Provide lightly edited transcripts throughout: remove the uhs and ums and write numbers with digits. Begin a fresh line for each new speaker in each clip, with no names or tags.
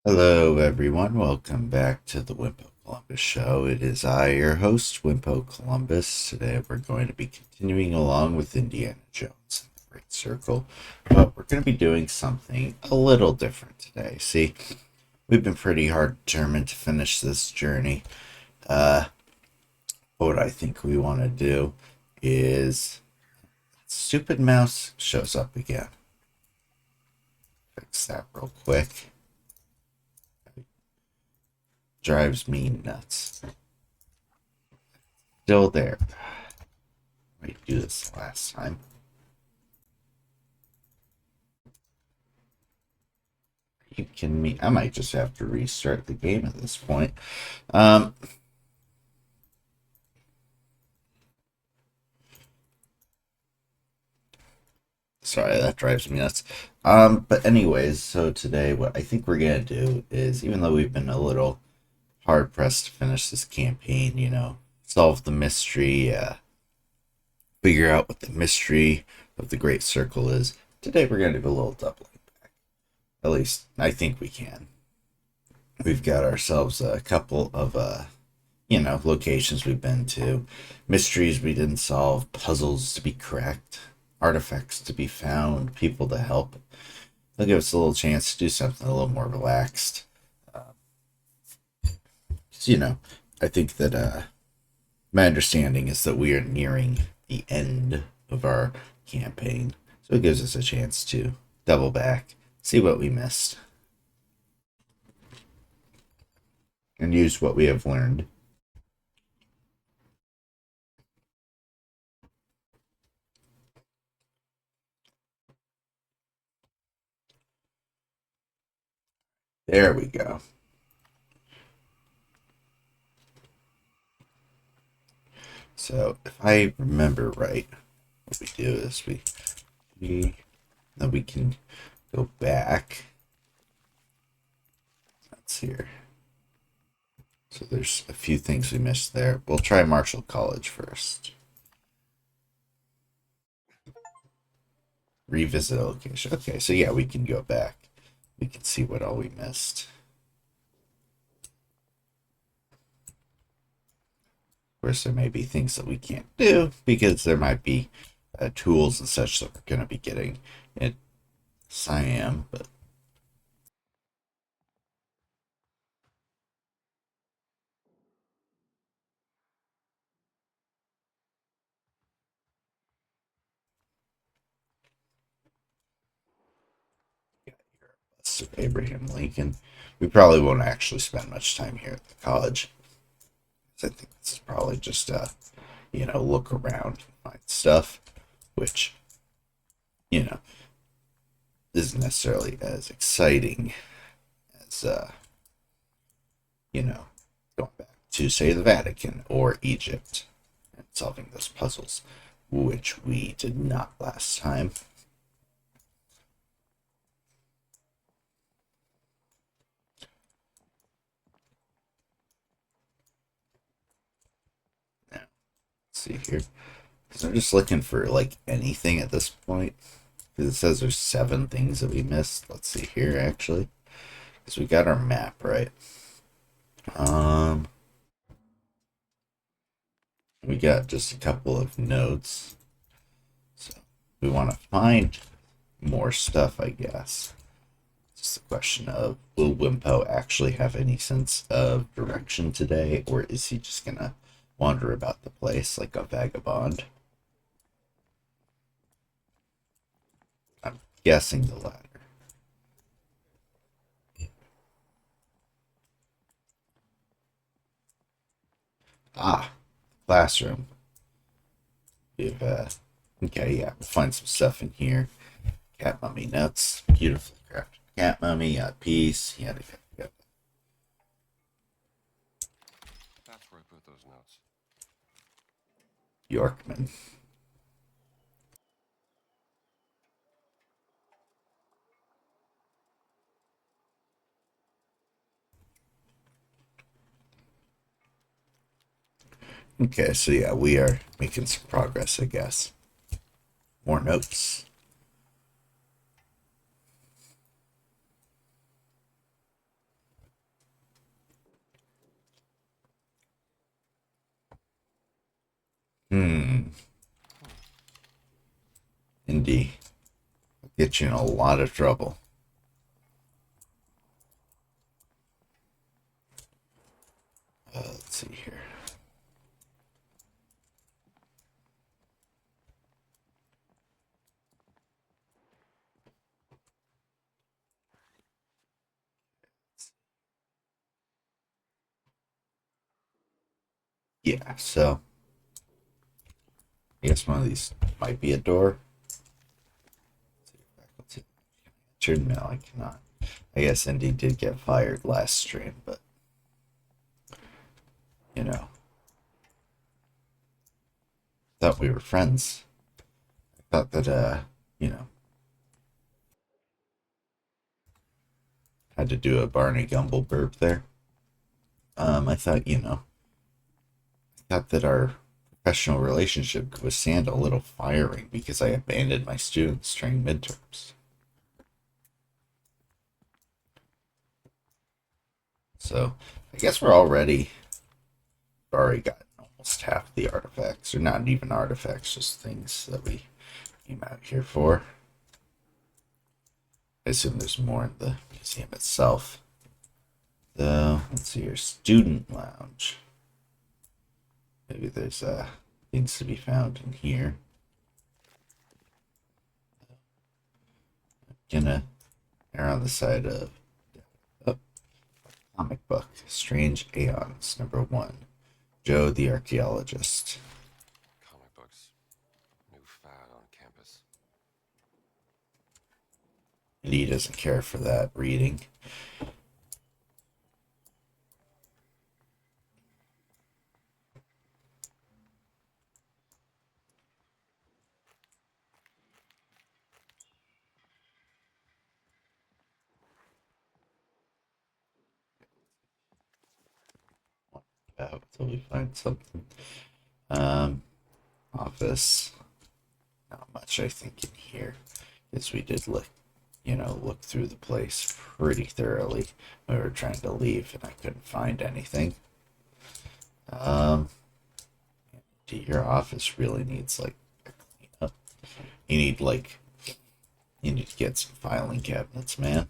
Hello, everyone. Welcome back to the Wimpo Columbus Show. It is I, your host, Wimpo Columbus. Today, we're going to be continuing along with Indiana Jones and the Great Circle, but we're going to be doing something a little different today. See, we've been pretty hard determined to finish this journey. Uh, what I think we want to do is stupid mouse shows up again. Fix that real quick. Drives me nuts. Still there. I do this last time. Are you kidding me? I might just have to restart the game at this point. Um, Sorry, that drives me nuts. But anyways, so today what I think we're gonna do is, even though we've been a little hard pressed to finish this campaign, solve the mystery, figure out what the mystery of the Great Circle is. Today we're gonna do a little doubling back. At least I think we can. We've got ourselves a couple of locations we've been to, mysteries we didn't solve, puzzles to be cracked, artifacts to be found, people to help. They'll give us a little chance to do something a little more relaxed. Uh, 'Cause, I think that my understanding is that we are nearing the end of our campaign. So it gives us a chance to double back, see what we missed, and use what we have learned. There we go. So if I remember right, what we do is we then we can go back. That's here. So there's a few things we missed there. We'll try Marshall College first. Revisit a location. Okay, so yeah, we can go back. We can see what all we missed. Of course, there may be things that we can't do because there might be tools and such that we're going to be getting in Siam, but so Abraham Lincoln. We probably won't actually spend much time here at the college. I think this is probably just look around, find stuff, which you know isn't necessarily as exciting as going back to say the Vatican or Egypt and solving those puzzles, which we did not last time. Now, let's see here. Because I'm just looking for like anything at this point. Because it says there's 7 things that we missed. Let's see here actually. Because we got our map right. Um, we got just a couple of notes. So we want to find more stuff, I guess. It's just a question of, will Wimpo actually have any sense of direction today, or is he just gonna wander about the place like a vagabond? I'm guessing the latter. Ah, classroom. We've okay, yeah, we'll find some stuff in here. Cat mummy nuts, beautifully crafted cat mummy, a piece. Yeah,
That's where I put those notes.
Yorkman. Okay, so yeah, we are making some progress, I guess. More notes. Hmm.
Hmm.
Indy. Get you in a lot of trouble. Let's see here. Yeah, so I guess one of these might be a door. Faculty. Richard Mill, I cannot. I guess Indy did get fired last stream, but you know, thought we were friends. Thought that you know, had to do a Barney Gumble burp there. I thought, thought that our professional relationship could withstand a little firing because I abandoned my students during midterms. So I guess already got almost half the artifacts, or not even artifacts, just things that we came out here for. I assume there's more in the museum itself. So let's see your student lounge. Maybe there's things to be found in here. Gonna err on the side of oh, comic book. Strange Aeons, #1. Joe the archaeologist.
Comic books. New fad on campus.
And he doesn't care for that reading. Until we find something. Um, office. Not much, I think, in here. Because we did look through the place pretty thoroughly. We were trying to leave, and I couldn't find anything. Um, your office really needs like a cleanup. You need like you need to get some filing cabinets, man.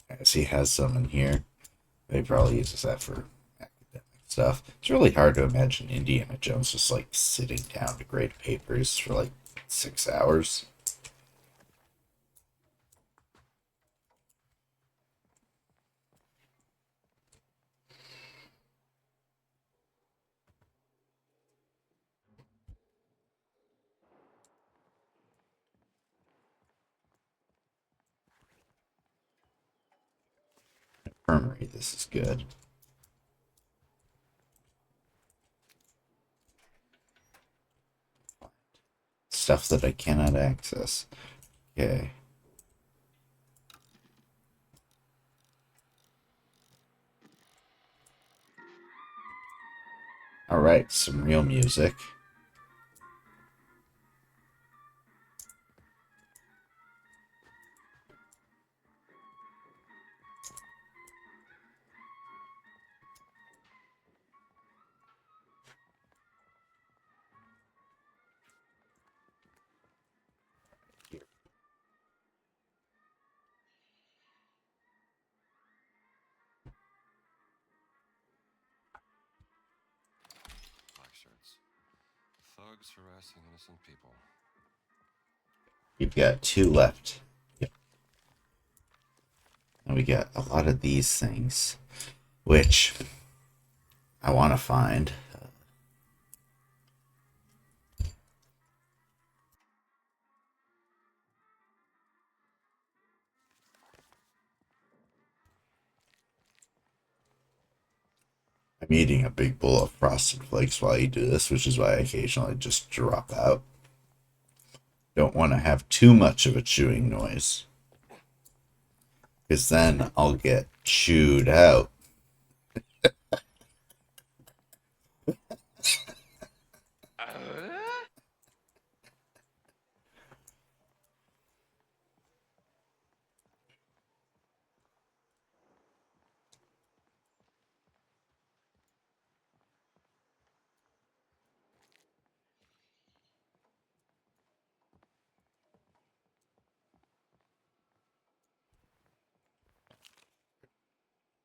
As he has some in here. He probably uses that for academic stuff. It's really hard to imagine Indiana Jones just like sitting down to grade papers for like 6 hours. Infirmary, this is good. Stuff that I cannot access. Okay. All right, some real music.
Black shirts. Thugs harassing innocent people.
You've got two left. Yep. And we got a lot of these things, which I want to find. I'm eating a big bowl of frosted flakes while you do this, which is why I occasionally just drop out. Don't want to have too much of a chewing noise, because then I'll get chewed out.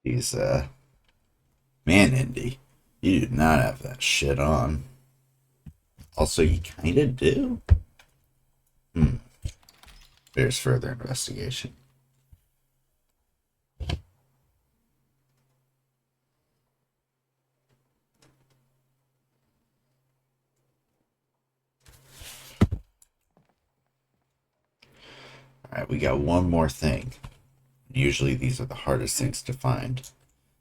He's man, Indy, you do not have that shit on. Also, you kind of do. Hmm. There's further investigation. All right, we got one more thing. Usually, these are the hardest things to find,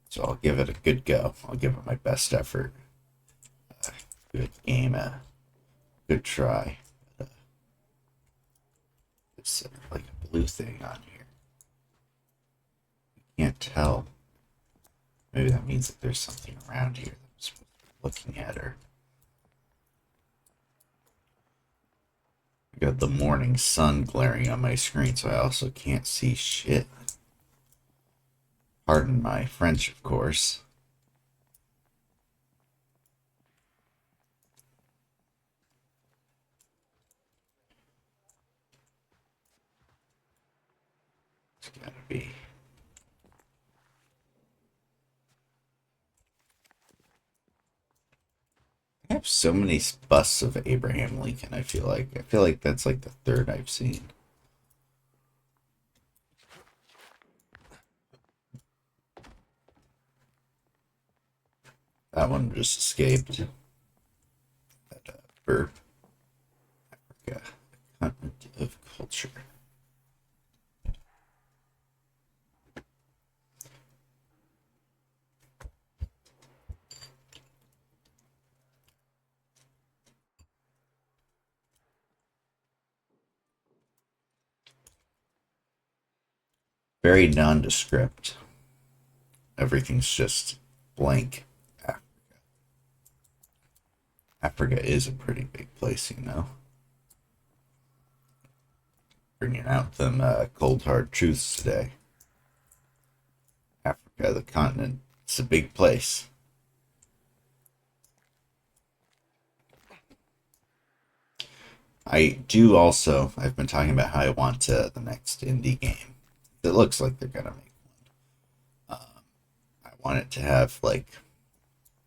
so I'll give it a good go. I'll give it my best effort. Good game, good try. It's like a blue thing on here. Can't tell. Maybe that means that there's something around here that I'm supposed to be looking at, or I got the morning sun glaring on my screen, so I also can't see shit. Pardon my French, of course. It's gotta be. I have so many busts of Abraham Lincoln. I feel like that's like the third I've seen. That one just escaped. That burp. Africa, a continent of culture. Very nondescript. Everything's just blank. Africa is a pretty big place, you know. Bringing out them cold hard truths today. Africa, the continent, it's a big place. I do also. I've been talking about how I want the next indie game. It looks like they're gonna make. I want it to have like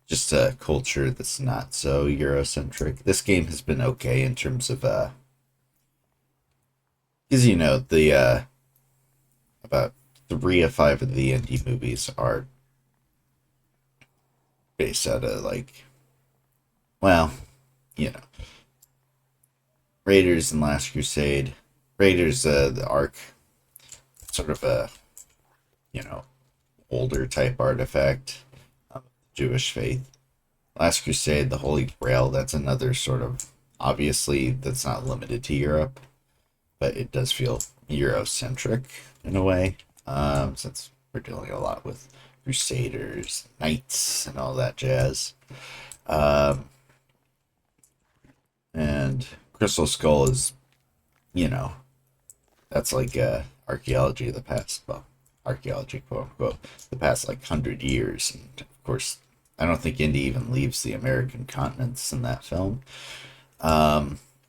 just a culture that's not so Eurocentric. This game has been okay in terms of because you know the about 3 of 5 of the indie movies are based out of like, well, you know, Raiders and Last Crusade. Raiders, the Ark, sort of a, you know, older type artifact, Jewish faith. Last Crusade, the Holy Grail, that's another sort of, obviously, that's not limited to Europe, but it does feel Eurocentric in a way, since we're dealing a lot with Crusaders, Knights, and all that jazz. Um, and Crystal Skull is, you know, that's like archaeology of the past, well, archaeology, quote unquote, the past like 100 years. And of course, I don't think Indy even leaves the American continents in that film.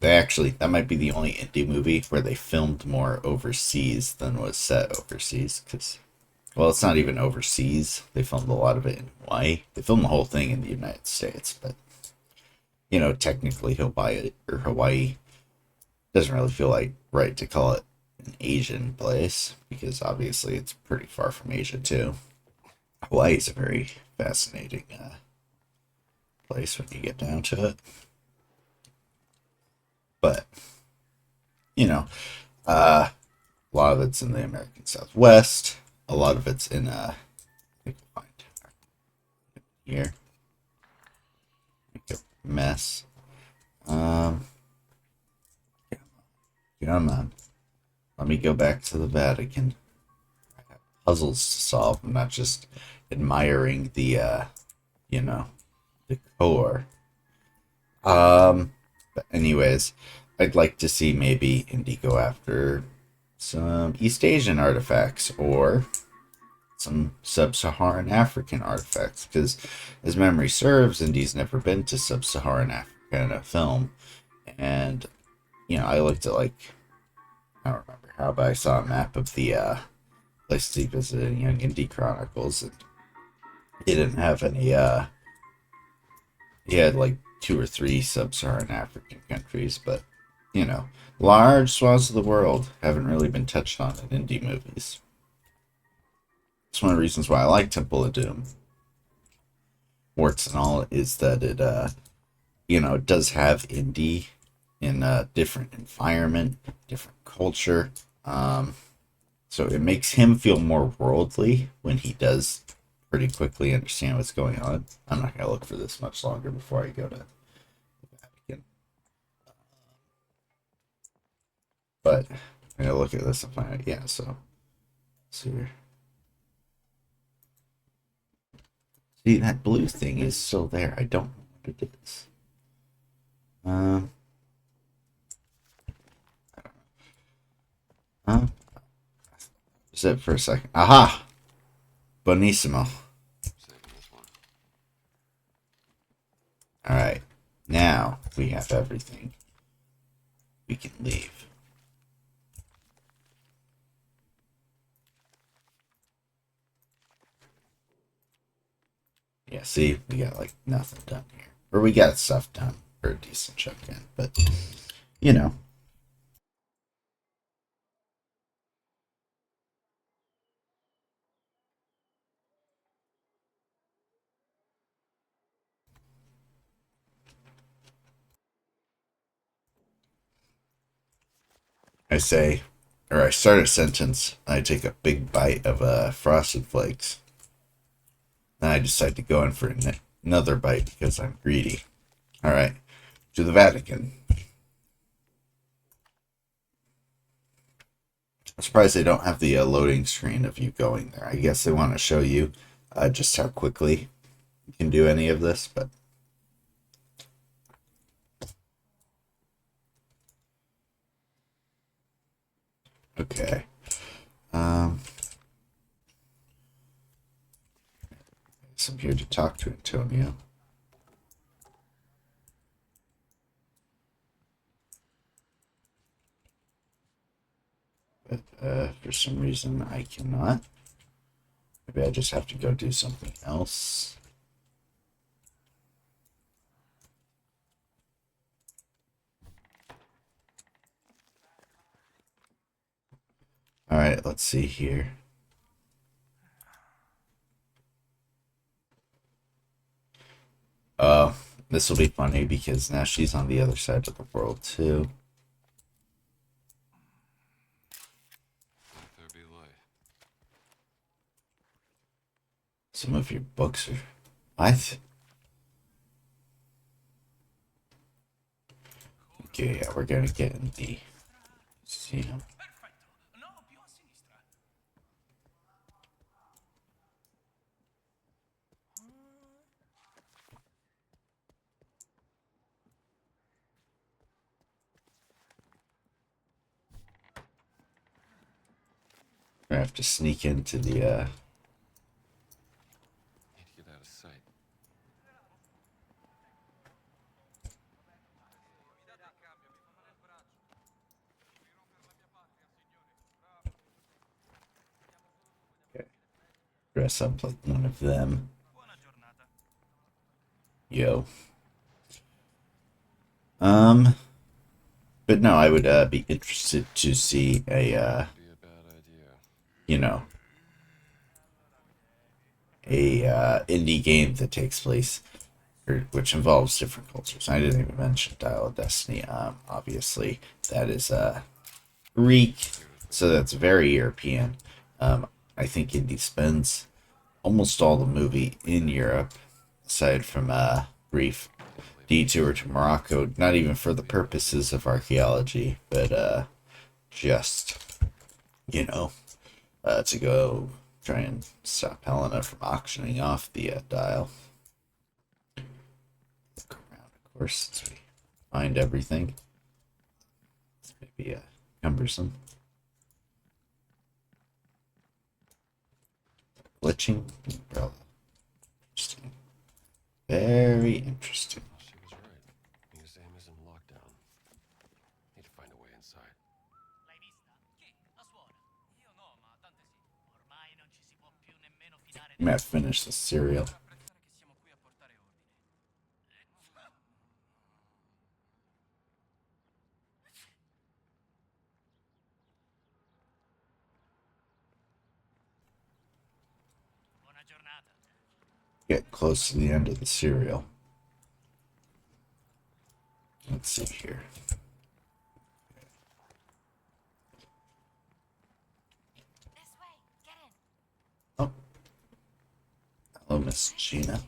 They actually, that might be the only indie movie where they filmed more overseas than was set overseas. Because, well, it's not even overseas. They filmed a lot of it in Hawaii. They filmed the whole thing in the United States, but you know, technically Hawaii or Hawaii doesn't really feel like right to call it an Asian place because obviously it's pretty far from Asia too. Hawaii is a very fascinating place when you get down to it, but you know, a lot of it's in the American Southwest. A lot of it's in I think we'll find here. Make a mess. Um, come on. Let me go back to the Vatican. I have puzzles to solve. I'm not just admiring the, you know, decor. But anyways, I'd like to see maybe Indy go after some East Asian artifacts or some sub-Saharan African artifacts because, as memory serves, Indy's never been to sub-Saharan Africa in a film, and you know, I looked at like I don't remember how, but I saw a map of the places he visited in Young Indie Chronicles, and he didn't have any. He had like two or three sub-Saharan African countries, but you know, large swaths of the world haven't really been touched on in indie movies. It's one of the reasons why I like Temple of Doom, warts and all, is that it does have indie in a different environment, different culture. Um, so it makes him feel more worldly when he does pretty quickly understand what's going on. I'm not gonna look for this much longer before I go to the Vatican, but I'm gonna look at this and find out. Yeah, so see here. See, that blue thing is still there. I don't know what it is. Um, huh? Sit for a second. Aha! Bonissimo.
Saving this one.
Alright. Now we have everything. We can leave. Yeah, see, we got like nothing done here. Or we got stuff done for a decent chunk in, but you know, I say, or I start a sentence, I take a big bite of frosted flakes. Then I decide to go in for another bite because I'm greedy. All right, to the Vatican. I'm surprised they don't have the loading screen of you going there. I guess they want to show you just how quickly you can do any of this, but okay. Um, so I'm here to talk to Antonio. But for some reason, I cannot. Maybe I just have to go do something else. All right, let's see here. Oh, this will be funny because now she's on the other side of the world too.
Let there be light.
Some of your books are. What? Okay, yeah, we're gonna get in the museum. We're gonna have to sneak into the.
Need to get out of sight.
Dress up like one of them. Yo. Um, but no, I would be interested to see
Wouldn't be a bad idea.
you know, a indie game that takes place or which involves different cultures. I didn't even mention Dial of Destiny. Obviously that is Greek,
Beautiful.
so that's very European. Um, I think indie spends almost all the movie in Europe, aside from a brief
Can't believe I
detour
missed
to
it.
Morocco, not even for the
Leave it up to
purposes
you.
of archaeology, but just you know, to go try and stop Helena from auctioning off the dial. Look around, of course, since we find everything. It's maybe cumbersome. Glitching umbrella. Interesting. Very interesting.
Well, she was right. Museum is in lockdown. Need to find a way inside.
I'm gonna finish the cereal. Get close to the end of the cereal. Let's see here. Oh, hello, Miss Gina.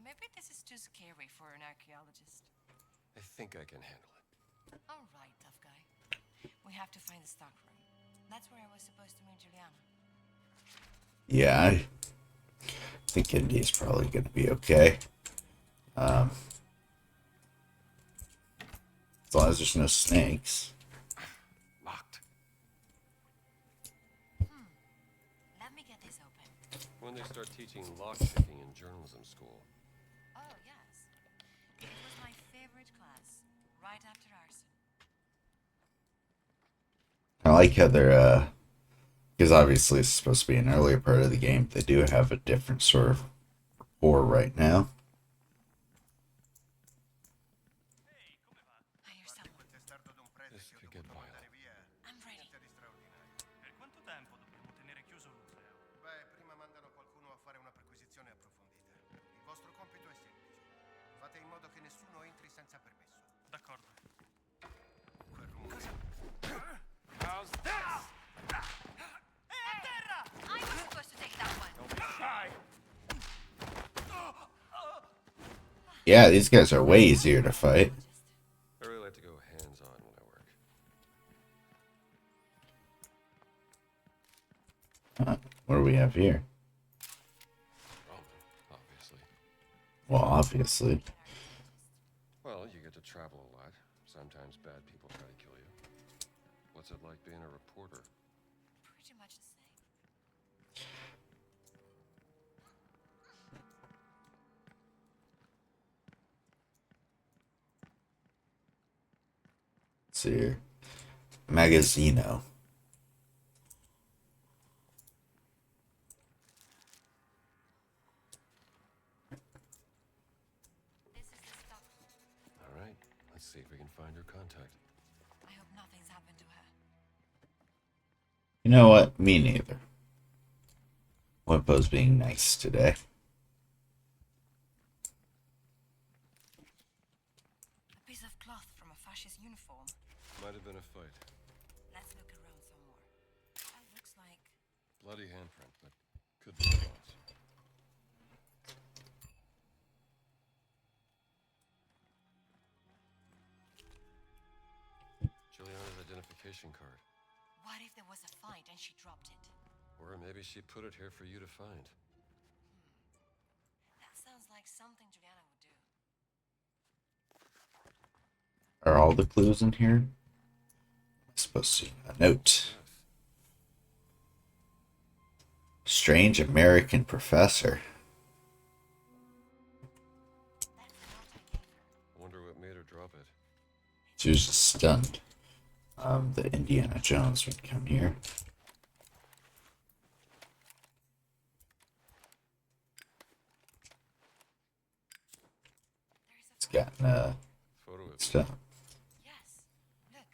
Maybe this is too scary for an archaeologist.
I think I can handle it.
All right, tough guy. We have to find the stockroom. That's where I was supposed to meet Juliana.
Yeah, I think Indy's probably gonna be okay. Um, as long as there's no snakes.
Locked.
Let me get this open.
When they start teaching lockpicking in journalism school.
Oh, yes. It was my favorite class, right after arson.
I like how they're because obviously it's supposed to be an earlier part of the game. They do have a different sort of rapport right now.
I hear someone.
This could get violent.
I'm ready.
Per quanto tempo dobbiamo tenere chiuso il museo?
Beh, prima mandano qualcuno a fare una perquisizione approfondita. Il vostro compito è semplice. Fate in modo che nessuno entri senza permesso.
D'accordo.
Quel rumore.
How's this?
I was supposed to take that one.
Yeah, these guys are way easier to fight.
I really like to go hands-on when I work.
What do we have here?
Roman, obviously.
Well, obviously.
Well, you get to travel a lot. Sometimes bad people try to kill you. What's it like being a reporter?
Pretty much the same.
Let's see here. Magazzino.
This is the stockroom.
All right, let's see if we can find her contact.
I hope nothing's happened to her.
You know what? Me neither. Wimpo's being nice today.
A piece of cloth from a fascist uniform.
Might have been a fight.
Let's look around some more. That looks like...
Bloody handprint, but could be clots. Juliana's identification card.
What if there was a fight and she dropped it?
Or maybe she put it here for you to find.
That sounds like something Juliana would do.
Are all the clues in here? I'm supposed to. A note.
Yes.
Strange American professor.
That's the note I gave her.
I wonder what made her drop it.
She was just stunned. That Indiana Jones would come here. It's gotten
Photo of
stuff.
Yes. Look.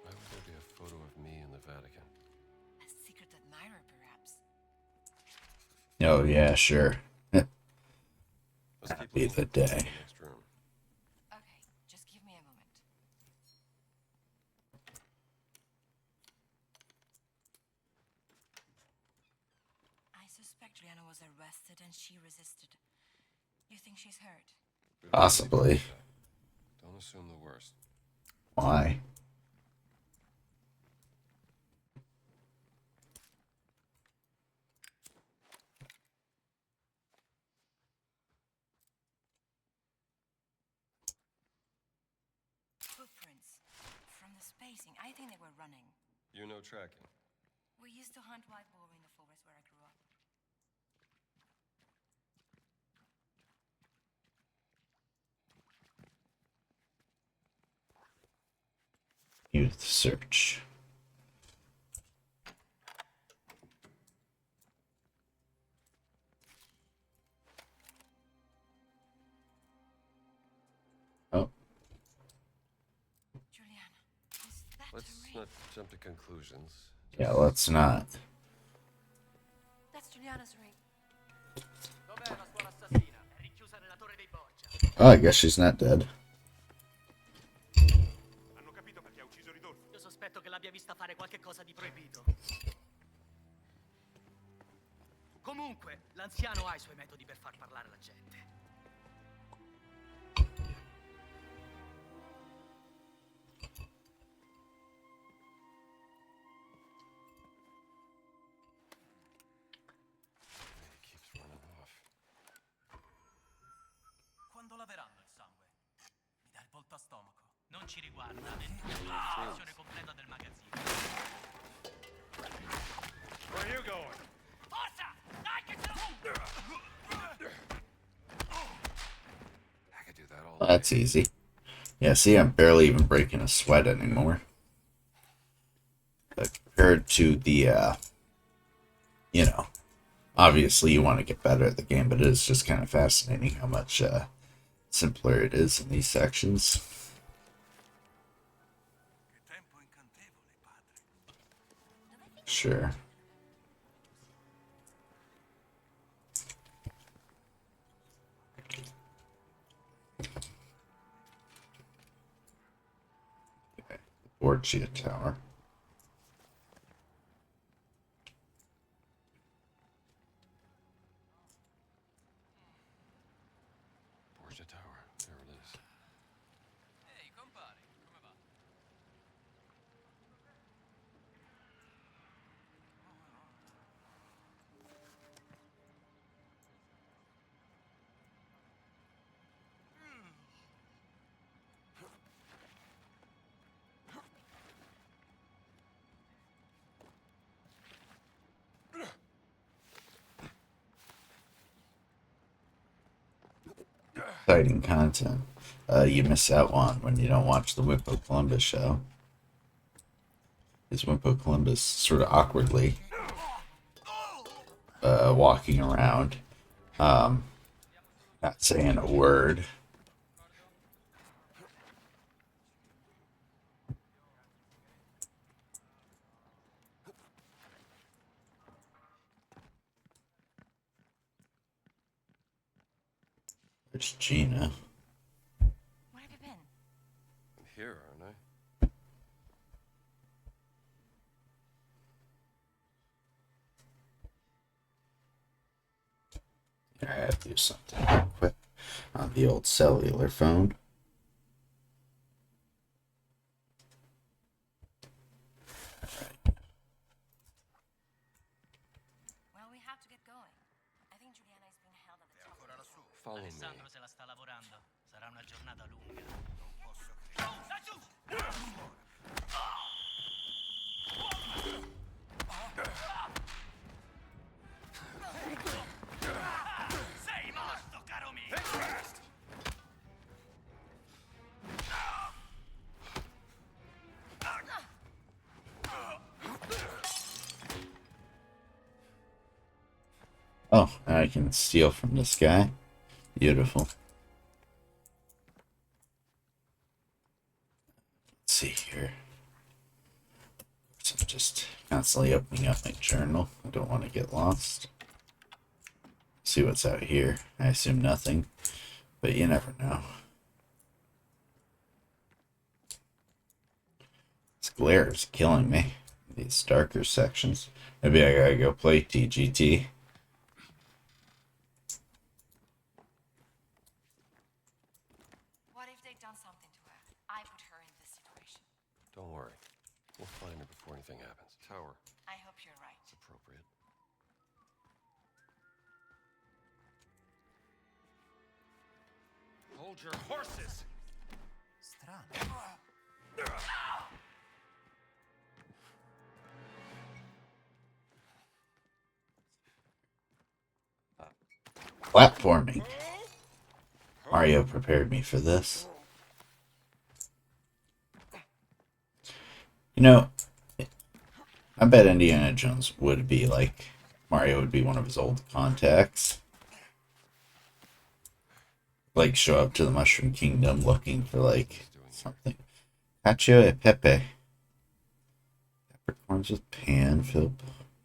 Why would there be a photo of me in the Vatican?
A secret admirer, perhaps.
Oh yeah, sure.
Let's
That'd
keep
be
looking
the
for clues in
day.
the next room.
Okay, just give me a moment. I suspect Juliana was arrested and she resisted. You think she's hurt?
We don't have to
Possibly.
go with that. Don't assume the worst.
Why?
Footprints. From the spacing, I think they were running.
You know tracking.
We used to hunt white boar in the forest where I grew up.
Youth search.
not jump to conclusions.
Yeah, let's not.
That's Juliana's ring.
Dov'è la suora assassina? È rinchiusa nella torre dei Boccia.
Oh, I guess she's not dead.
Hanno capito perché ha ucciso Ridolfo?
Io sospetto che l'abbia vista fare qualche cosa di proibito. Comunque, l'anziano ha i suoi metodi per far parlare la gente.
He keeps running off.
Quando laveranno il sangue? Mi dà il volto a stomaco.
Non ci riguarda, la descrizione completa del magazzino.
Where are you going?
Forza! Dai che ce l'ho!
I could do that all
Well, that's
day.
easy. Yeah, see, I'm barely even breaking a sweat anymore. But compared to the, you know, obviously you want to get better at the game, but it is just kind of fascinating how much simpler it is in these sections.
Che tempo incantevole, padre.
Sure. Okay. Borgia Tower.
Borgia Tower. There it is.
Ehi, compare, come va?
Exciting content. You miss out on when you don't watch the Wimpo Columbus show. Is Wimpo Columbus sort of awkwardly walking around, not saying a word. There's Gina.
Where have you been?
I'm here, aren't I?
I have to do something real quick on the old cellular phone.
Well, we have to get going. I think Juliana is being held at the top of
Ancora
the
lassù?
hill.
Follow me.
Alessandro se la sta lavorando. Sarà una giornata lunga.
Non posso credere.
Laggiù! Sei morto, caro mio!
Oh, now I can steal from this guy. Beautiful. Let's see here. So I'm just constantly opening up my journal. I don't want to get lost. See what's out here. I assume nothing, but you never know. This glare is killing me. These darker sections. Maybe I gotta go play TGT.
What if they'd done something to her? I put her in this situation.
Don't worry. We'll find her before anything happens. Tower.
I hope you're right.
Appropriate. Hold your horses!
Strano.
Platforming. Mario prepared me for this. You know, I bet Indiana Jones would be like, Mario would be one of his old contacts. Like, show up to the Mushroom Kingdom looking for, like, something. Cacio e Pepe. Corns with pan, fill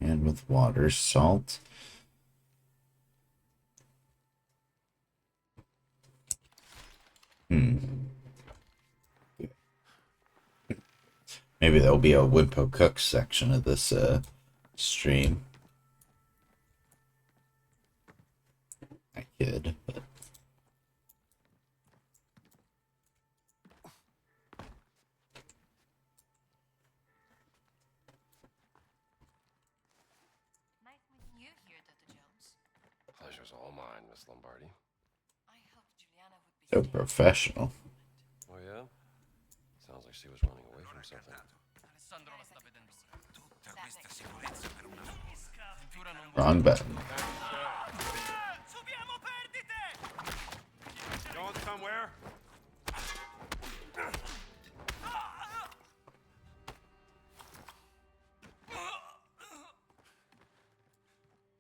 pan with water, salt. Maybe there'll be a Wimpo Cook section of this stream. I kid, but
Nice meeting you here, Dr. Jones.
Pleasure's all mine, Miss Lombardi.
I hoped Juliana would be
so
staying
professional.
Oh, yeah? Sounds like she was running away from something.
Alessandro la sta vedendo.
Tutta questa sicurezza per una
Avventura non
Wrong button.
Subiamo perdite!
Going somewhere?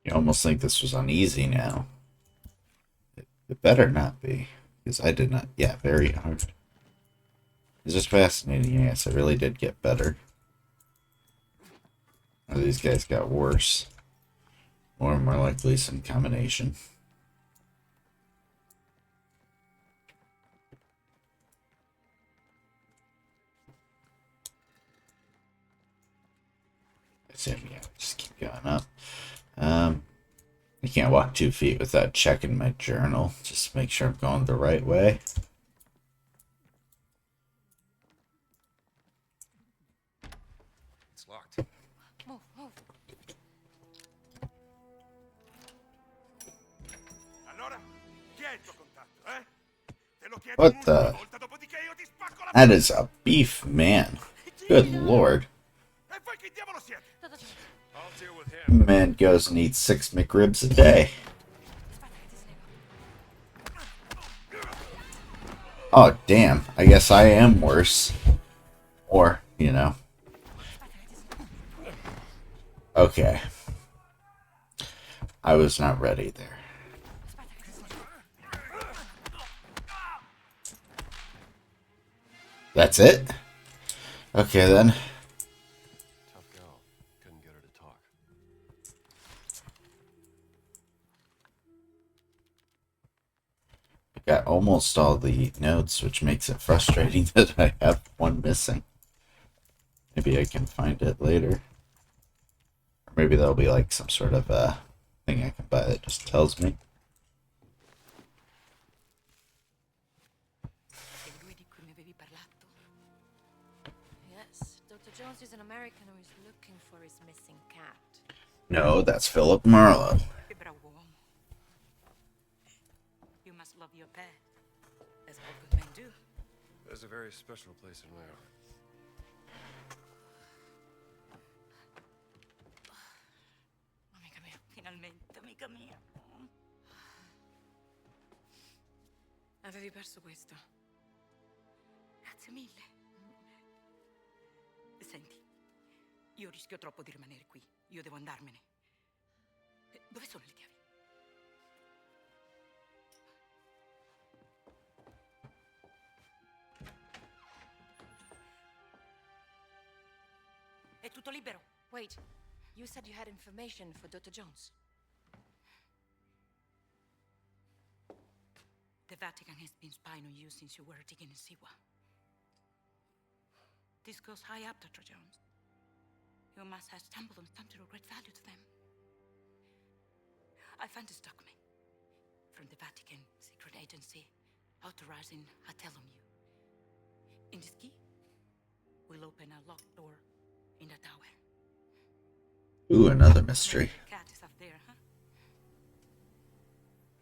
You almost think this was on easy now. It better not be, because I did not. Yeah, very hard. It's just fascinating. Yes, I really did get better. Oh, these guys got worse. Or more likely some combination. Yeah, just keep going up. I can't walk 2 feet without checking my journal. Just make sure I'm going the right way.
It's locked.
Move, move.
Allora, chi è il tuo contatto, eh? Te lo chiedo
What
un'ultima
the?
volta, dopodiché io ti spacco la
That is a beef man. Good lord.
E voi chi diavolo siete?
Dr. Jones.
I'll deal with him.
Man goes and eats 6 McRibs a day. Oh, damn. I guess I am worse. Or, you know. Okay. I was not ready there. That's it? Okay, then.
Tough gal. Couldn't get her to talk.
Got almost all the notes, which makes it frustrating that I have one missing. Maybe I can find it later. Or maybe there'll be like some sort of thing I can buy that just tells me.
Yes, Dr. Jones is an American who is looking for his missing cat.
No, that's Philip Marlowe.
Che bravo uomo. You must love your pet. As all good men do.
There's a very special place in my heart.
Amica mia, finalmente, amica mia. Avevi perso questo. Grazie mille. Senti, io rischio troppo di rimanere qui. Io devo andarmene. Dove sono le chiavi? È tutto libero.
Wait, you said you had information for Dr. Jones.
The Vatican has been spying on you since you were digging in Siwa. This goes high up, Dr. Jones. You must have stumbled on something of great value to them. I found this document from the Vatican secret agency authorizing a tell on you. In this key, we'll open a locked door in the tower.
Ooh, another mystery.
Cat is up there, huh?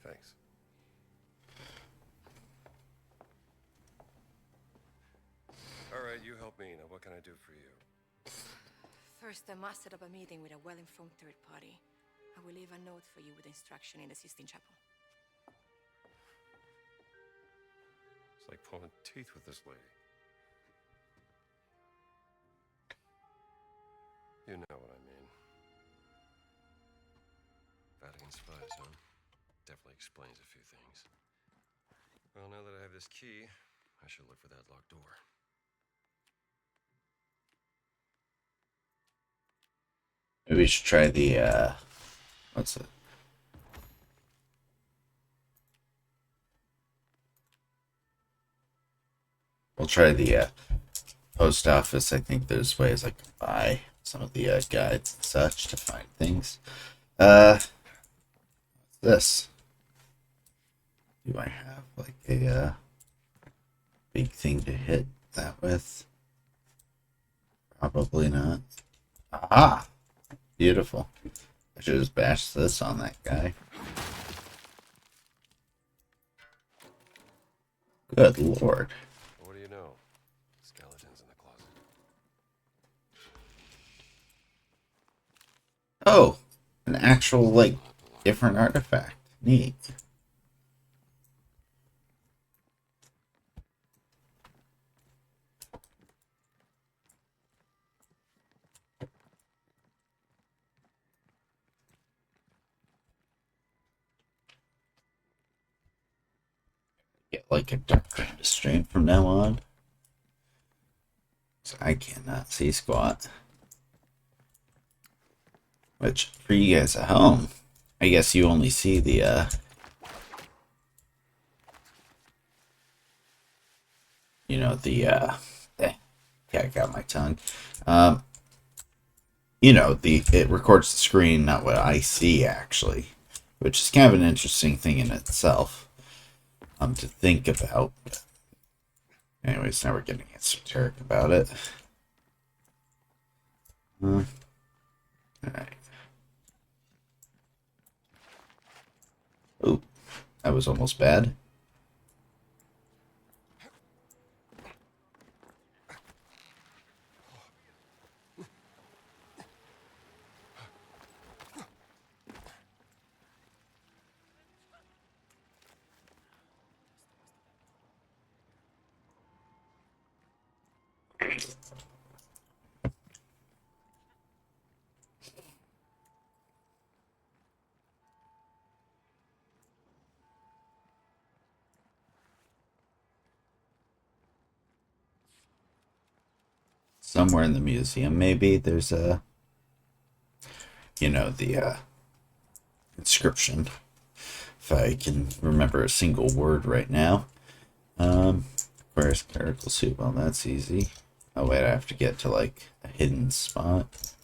Thanks. All right, you help me. Now, what can I do for you?
First, I must set up a meeting with a well-informed third party. I will leave a note for you with instruction in the Sistine Chapel.
It's like pulling teeth with this lady. You know what I mean. Vatican spies, huh? Definitely explains a few things. Well, now that I have this key, I should look for that locked door.
Maybe we should try the, what's it? We'll try the, post office. I think there's ways I can buy some of the, guides and such to find things. This. Do I have, like, a, big thing to hit that with? Probably not. Ah! Beautiful. I should just bash this on that guy. Good lord.
What do you know? Skeletons in the closet.
Oh! An actual, like, different artifact. Neat. Get like a dark kind of stream from now on. So I cannot see squat. Which, for you guys at home, I guess you only see the, you know, the, yeah, I got my tongue. You know, it records the screen, not what I see, actually. Which is kind of an interesting thing in itself, to think about. Anyways, now we're getting esoteric about it. Alright. Ooh, that was almost bad. Somewhere in the museum, maybe, there's a, you know, the, inscription. If I can remember a single word right now. Requires clerical suit. Well, that's easy. Oh, wait, I have to get to, like, a hidden spot.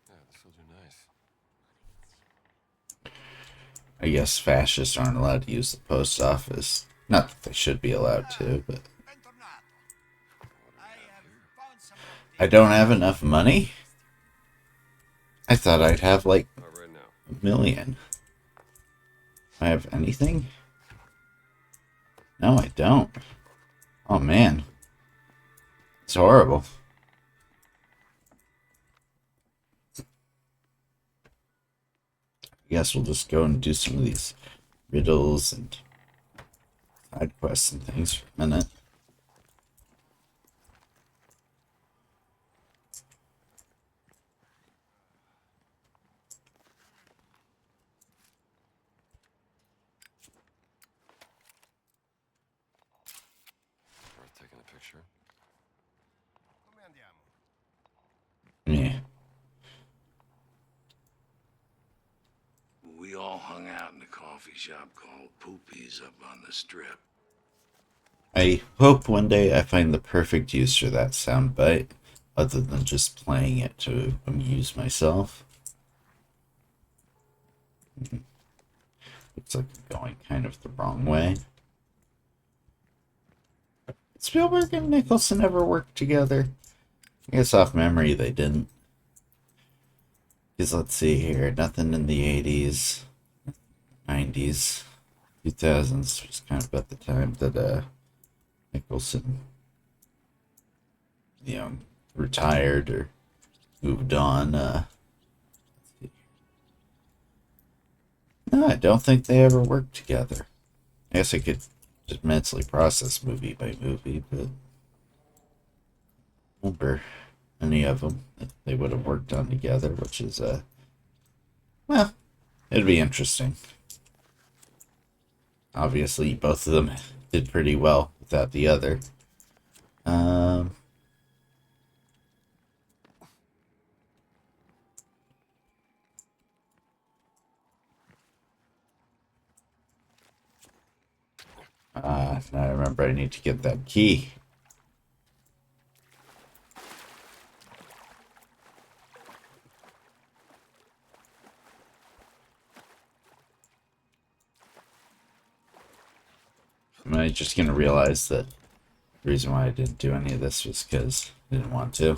Yeah, this will do nice.
I guess fascists aren't allowed to use the post office. Not that they should be allowed to, but I don't have enough money? I thought I'd have, like,
Not right now.
$1 million. Do I have anything? No, I don't. Oh, man. It's horrible. I guess we'll just go and do some of these riddles and side quests and things for a minute.
Worth taking a picture.
Come andiamo?
Yeah.
We all hung out in a coffee shop called Poopy's up on the strip.
I hope one day I find the perfect use for that soundbite, other than just playing it to amuse myself. Looks like I'm going kind of the wrong way. Spielberg and Nicholson ever worked together? I guess off memory they didn't. Because let's see here, nothing in the 80s, 90s, 2000s was kind of at the time that Nicholson, you know, retired or moved on. No, I don't think they ever worked together. I guess I could just mentally process movie by movie, but I don't remember any of them that they would have worked on together, which is, well, it'd be interesting. Obviously, both of them did pretty well without the other. now I remember I need to get that key. Am I just gonna realize that the reason why I didn't do any of this was because I didn't want to?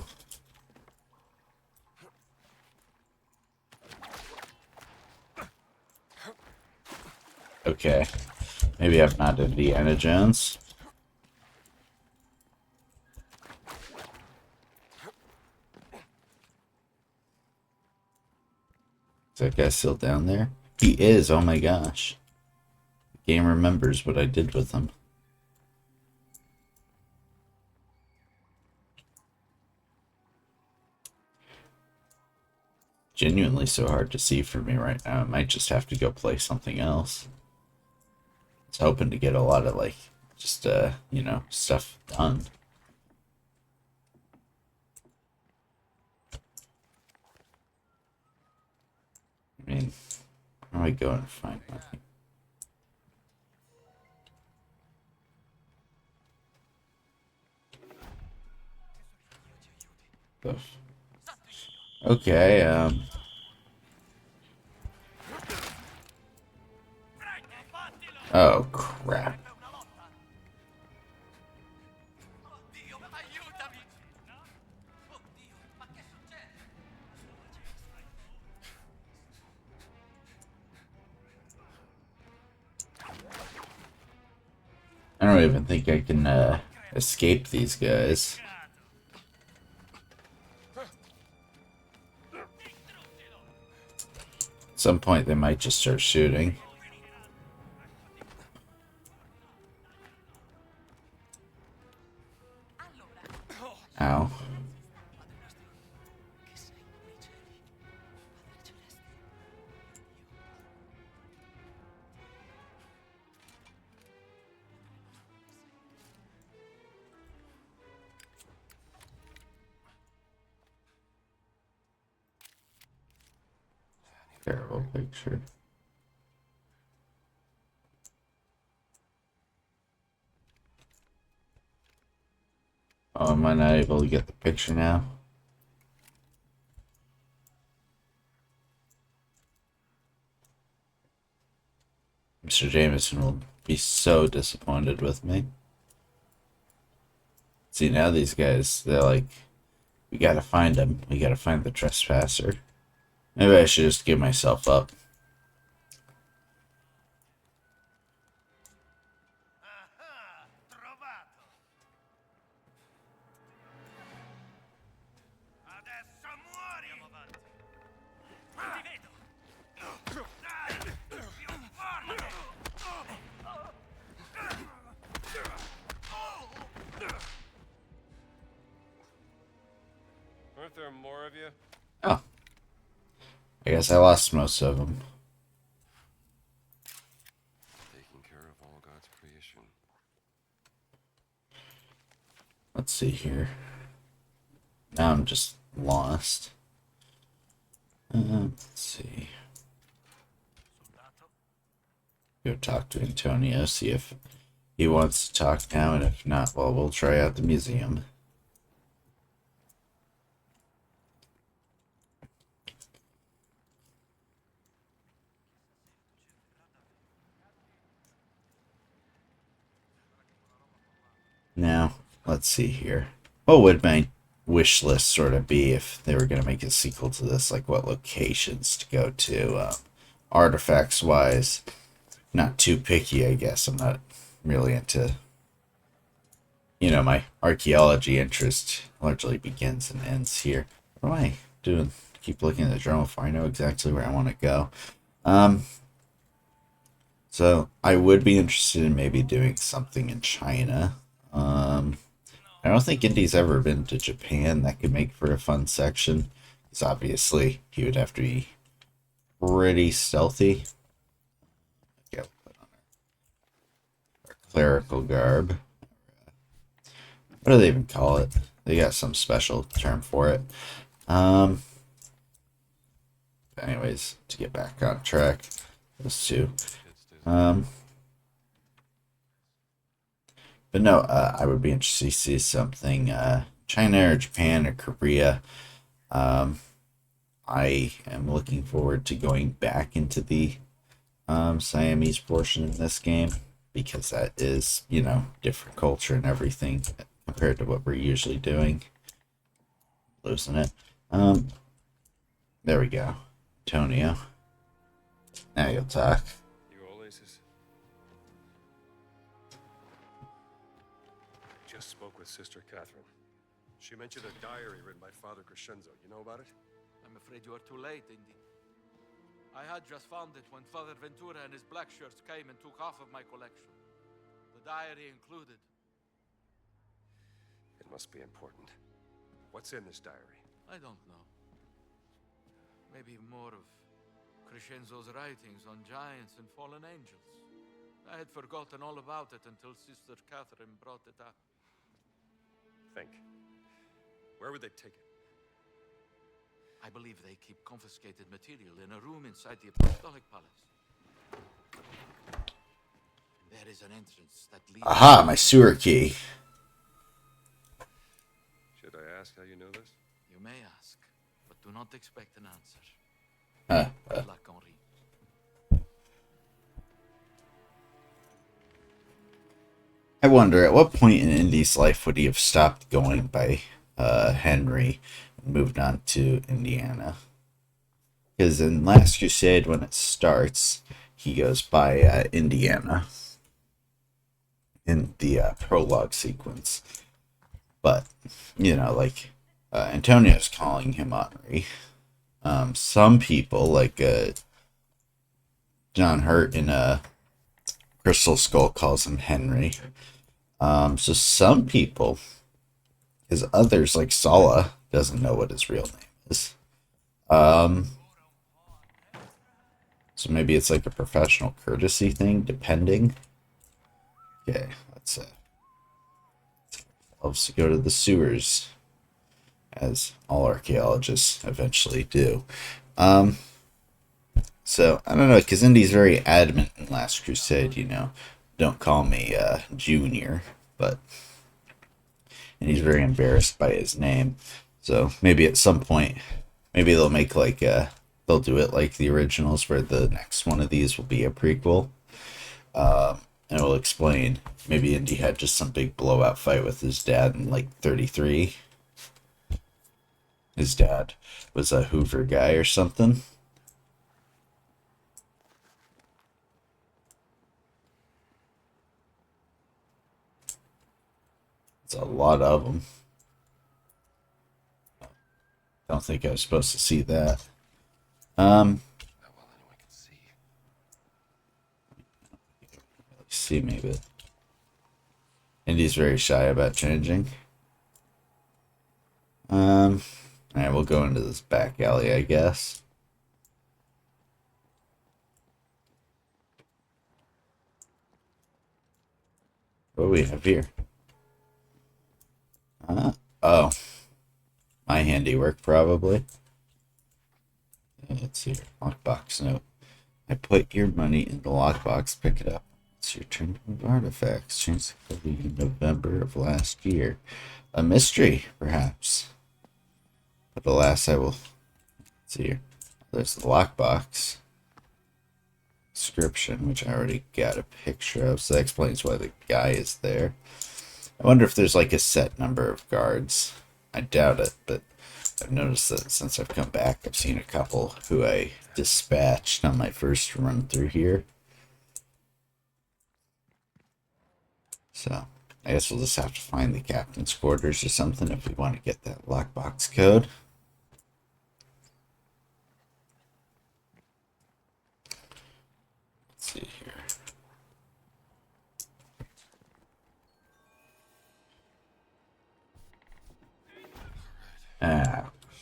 Okay. Maybe I'm not Indiana Jones. Is that guy still down there? He is, oh my gosh. The game remembers what I did with him. Genuinely so hard to see for me right now. I might just have to go play something else. I was hoping to get a lot of, like, just, you know, stuff done. I mean, where do I go and find nothing? Okay, oh, crap. I don't even think I can, escape these guys. At some point, they might just start shooting. Ow. Terrible picture. Oh, am I not able to get the picture now? Mr. Jameson will be so disappointed with me. See, now these guys, they're like, we gotta find him. We gotta find the trespasser. Maybe I should just give myself up.
Aren't there more of you?
Oh. I guess I lost most of them.
Taking care of all God's creation.
Let's see here. Now I'm just lost. Let's see. Go talk to Antonio, see if he wants to talk now, and if not, well, we'll try out the museum. Now, let's see here. What would my wish list sort of be if they were going to make a sequel to this? Like, what locations to go to? Artifacts wise, not too picky, I guess. I'm not really into, you know, my archaeology interest largely begins and ends here. What am I doing? Keep looking at the journal before I know exactly where I want to go. So I would be interested in maybe doing something in China. I don't think Indy's ever been to Japan. That could make for a fun section. Because obviously he would have to be pretty stealthy. Okay, we'll put on our clerical garb. What do they even call it? They got some special term for it. Anyways, to get back on track, those two. But no, I would be interested to see something China or Japan or Korea. Um, I am looking forward to going back into the Siamese portion of this game because that is, different culture and everything compared to what we're usually doing. Losing it. There we go. Antonio. Now you'll talk.
You all aces? Just spoke with Sister Catherine. She mentioned a diary written by Father Crescenzo. You know about it?
I'm afraid you are too late, Indy. I had just found it when Father Ventura and his black shirts came and took half of my collection. The diary included.
It must be important. What's in this diary?
I don't know. Maybe more of Crescenzo's writings on giants and fallen angels. I had forgotten all about it until Sister Catherine brought it up.
Think. Where would they take it?
I believe they keep confiscated material in a room inside the Apostolic Palace. There is an entrance that leads...
Aha, my sewer key.
Should I ask how you know this?
You may ask, but do not expect an answer.
Huh.
Good luck, Henri.
I wonder, at what point in Indy's life would he have stopped going by Henry and moved on to Indiana? Because in Last Crusade, when it starts, he goes by Indiana in the prologue sequence. But, Antonio's calling him Henri. Some people, like John Hurt in Crystal Skull, calls him Henry. So some people, because others, like Sala, doesn't know what his real name is. So maybe it's like a professional courtesy thing, depending. Okay, let's loves to go to the sewers, as all archaeologists eventually do. So I don't know, because Indy's very adamant in Last Crusade, don't call me Junior, and he's very embarrassed by his name. So maybe at some point, maybe they'll make they'll do it like the originals, where the next one of these will be a prequel. And it will explain, maybe Indy had just some big blowout fight with his dad in 33. His dad was a Hoover guy or something. It's a lot of them. Don't think I was supposed to see that.
How well anyone can see.
See me, but Indy's very shy about changing. Alright, we'll go into this back alley, I guess. What do we have here? Oh. My handiwork, probably. Let's see here. Lockbox note. I put your money in the lockbox. Pick it up. It's your turn to move artifacts. Change the code in November of last year. A mystery, perhaps. But alas, I will... Let's see here. There's the lockbox. Description, which I already got a picture of. So that explains why the guy is there. I wonder if there's a set number of guards. I doubt it, but I've noticed that since I've come back, I've seen a couple who I dispatched on my first run through here. So, I guess we'll just have to find the captain's quarters or something if we want to get that lockbox code. Let's see here.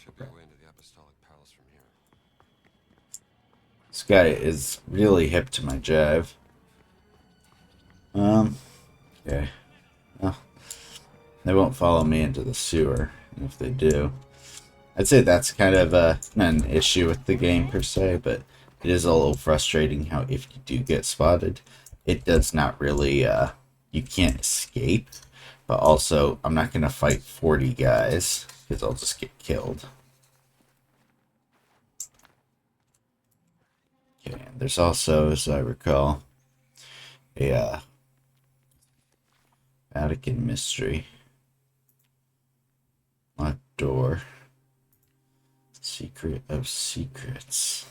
Should be a way into the Apostolic Palace from here.
This guy is really hip to my jive. Okay. Well, they won't follow me into the sewer, and if they do, I'd say that's kind of not an issue with the game per se, but it is a little frustrating how if you do get spotted, it does not really you can't escape, but also I'm not gonna fight 40 guys because I'll just get killed. Okay, and there's also, as I recall, a Vatican mystery. Locked door. Secret of secrets.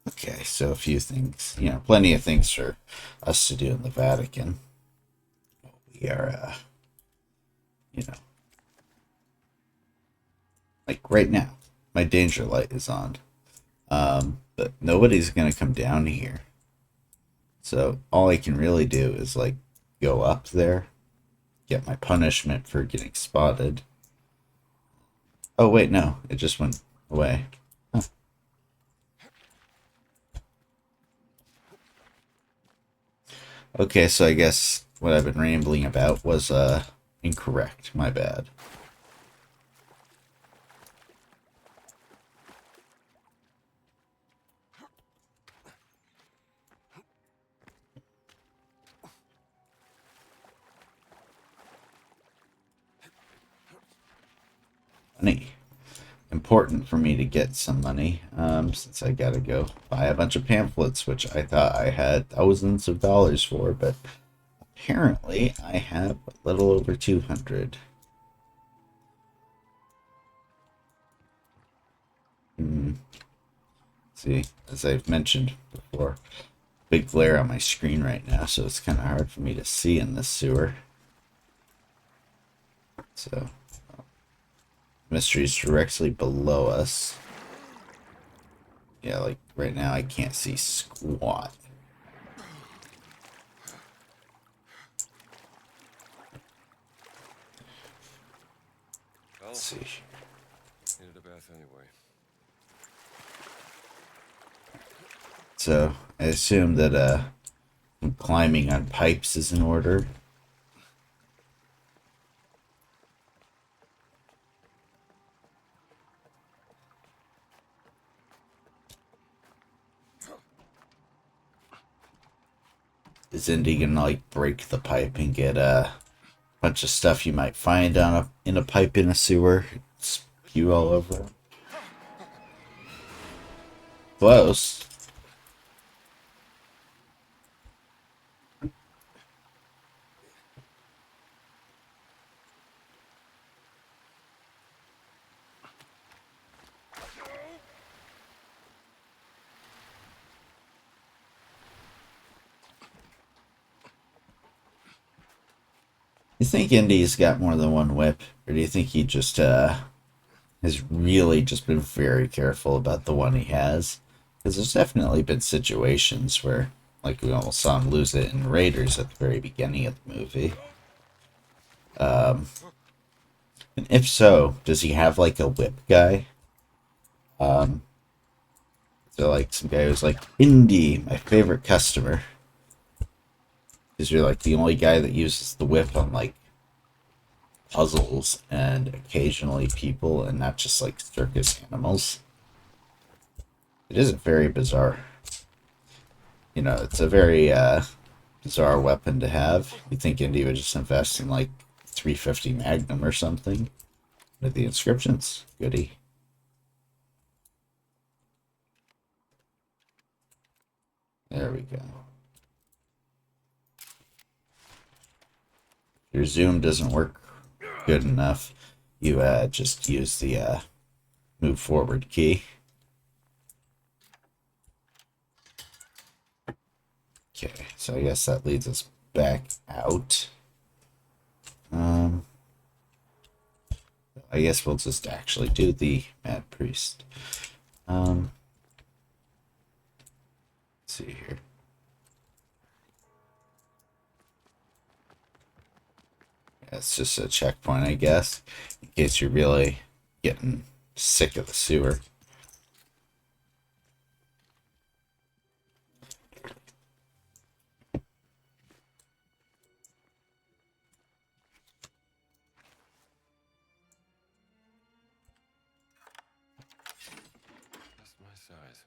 Okay, so a few things, plenty of things for us to do in the Vatican. We are, you know, like right now, my danger light is on. But nobody's gonna come down here. So all I can really do is like go up there, get my punishment for getting spotted. Oh wait, no, it just went away. Huh. Okay, so I guess what I've been rambling about was incorrect. My bad. Money. Important for me to get some money, since I gotta go buy a bunch of pamphlets, which I thought I had thousands of dollars for, but apparently I have a little over 200. See, as I've mentioned before, big glare on my screen right now, so it's kind of hard for me to see in this sewer. So, mystery's directly below us. Yeah, like right now I can't see squat.
Well,
Let's see.
needed a bath anyway.
So, I assume that climbing on pipes is in order. Is Indy gonna like break the pipe and get a bunch of stuff you might find on in a pipe in a sewer? Spew all over it. Close. You think Indy's got more than one whip, or do you think he just has really just been very careful about the one he has? Because there's definitely been situations where, like, we almost saw him lose it in Raiders at the very beginning of the movie. And if so, does he have like a whip guy? Um, so like some guy who's like, Indy, my favorite customer, because you're like the only guy that uses the whip on like puzzles and occasionally people and not just like circus animals. It is very bizarre. It's a very bizarre weapon to have. You think Indy would just invest in like 350 Magnum or something? With the inscriptions. Goody. There we go. Your zoom doesn't work good enough. You just use the move forward key. Okay, so I guess that leads us back out. I guess we'll just actually do the Mad Priest. Let's see here. Yeah, it's just a checkpoint, I guess, in case you're really getting sick of the sewer.
Just my size.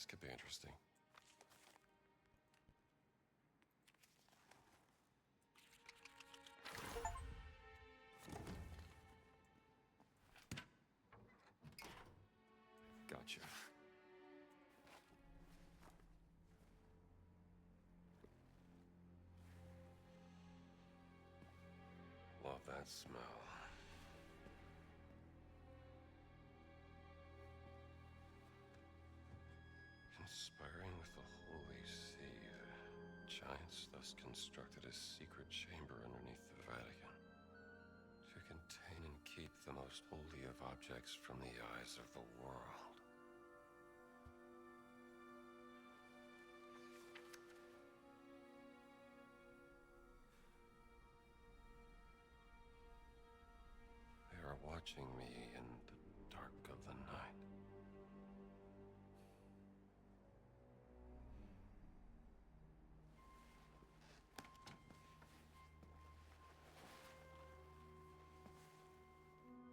This could be interesting. Gotcha. Love that smell. Conspiring with the Holy See, the giants thus constructed a secret chamber underneath the Vatican to contain and keep the most holy of objects from the eyes of the world. They are watching me in the dark of the night.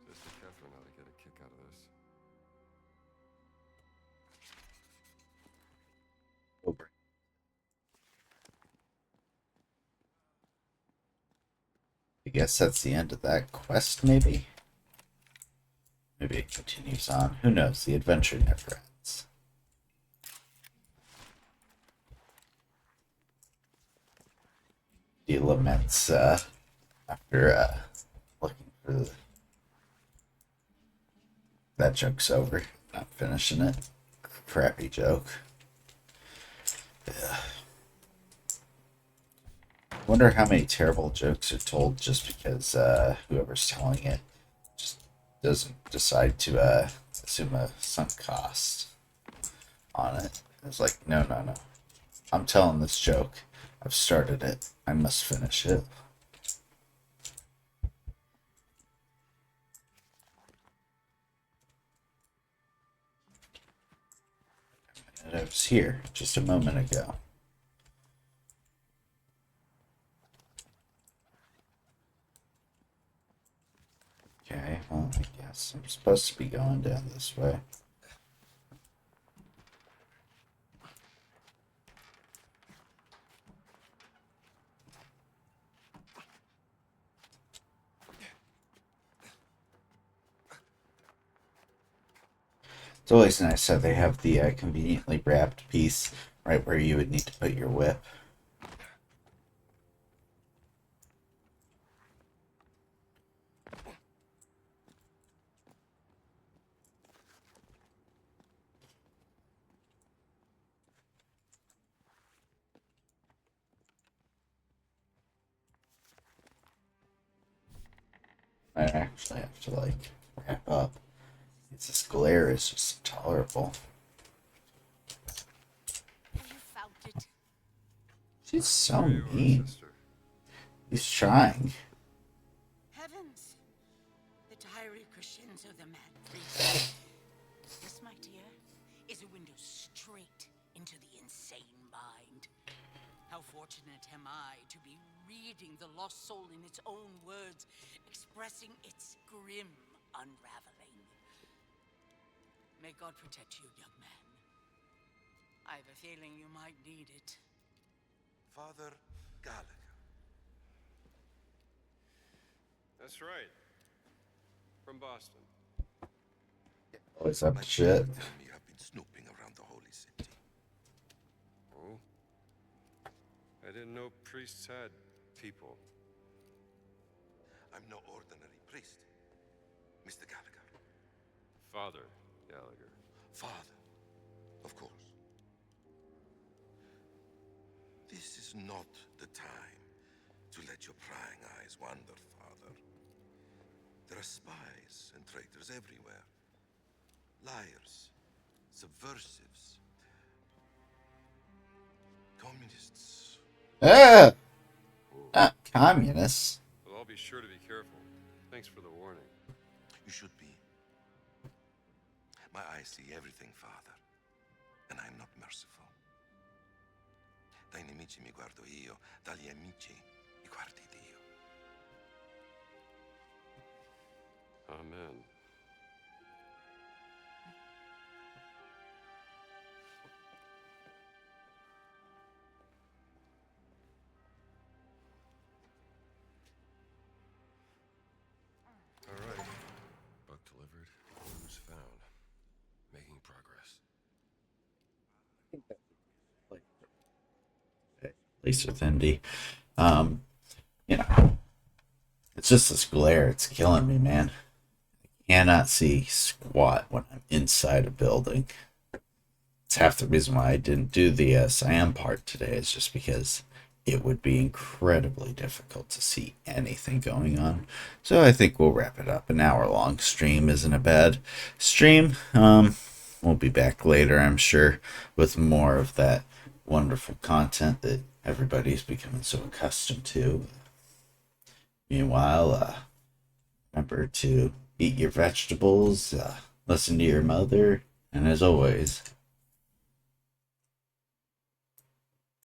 Sister Catherine ought to get a kick out of this.
Over. I guess that's the end of that quest, maybe? Maybe it continues on. Who knows? The adventure never ends. He laments after looking for that joke's over. Not finishing it. Crappy joke. Yeah. Wonder how many terrible jokes are told just because whoever's telling it just doesn't decide to assume a sunk cost on it. It's like, no, no, no. I'm telling this joke. I've started it. I must finish it. And I was here just a moment ago. Okay, well, I guess I'm supposed to be going down this way. It's always nice how they have the conveniently wrapped piece right where you would need to put your whip. I actually have to, like, wrap up. This glare is just intolerable.
Have you found it?
She's so
There you are,
mean.
sister.
He's trying.
Heavens! The diary of Crescenzo the man priest. This, my dear, is a window straight into the insane mind. How fortunate am I to be reading the lost soul in its own words, expressing its grim unraveling. May God protect you, young man. I have a feeling you might need it.
Father Gallagher.
That's right. From Boston.
Always up
My
to shit.
people tell me you have been snooping around the holy city.
Oh? I didn't know priests had people.
I'm no ordinary priest, Mr. Gallagher.
Father Gallagher.
Father, of course. This is not the time to let your prying eyes wander, Father. There are spies and traitors everywhere. Liars, subversives, communists.
Ah! Not communists.
Well, I'll be sure to be careful. Thanks for the warning.
You should be. My eyes see everything, Father, and I'm not merciful. Dai nemici mi guardo io, dagli amici mi guardi Dio.
Amen.
At least with MD. Um, you know, it's just this glare. It's killing me, man. Cannot see squat when I'm inside a building. It's half the reason why I didn't do the SIM part today. Is just because it would be incredibly difficult to see anything going on. So I think we'll wrap it up. An hour long stream isn't a bad stream. We'll be back later, I'm sure, with more of that wonderful content that everybody's becoming so accustomed to. Meanwhile, remember to eat your vegetables, listen to your mother, and as always,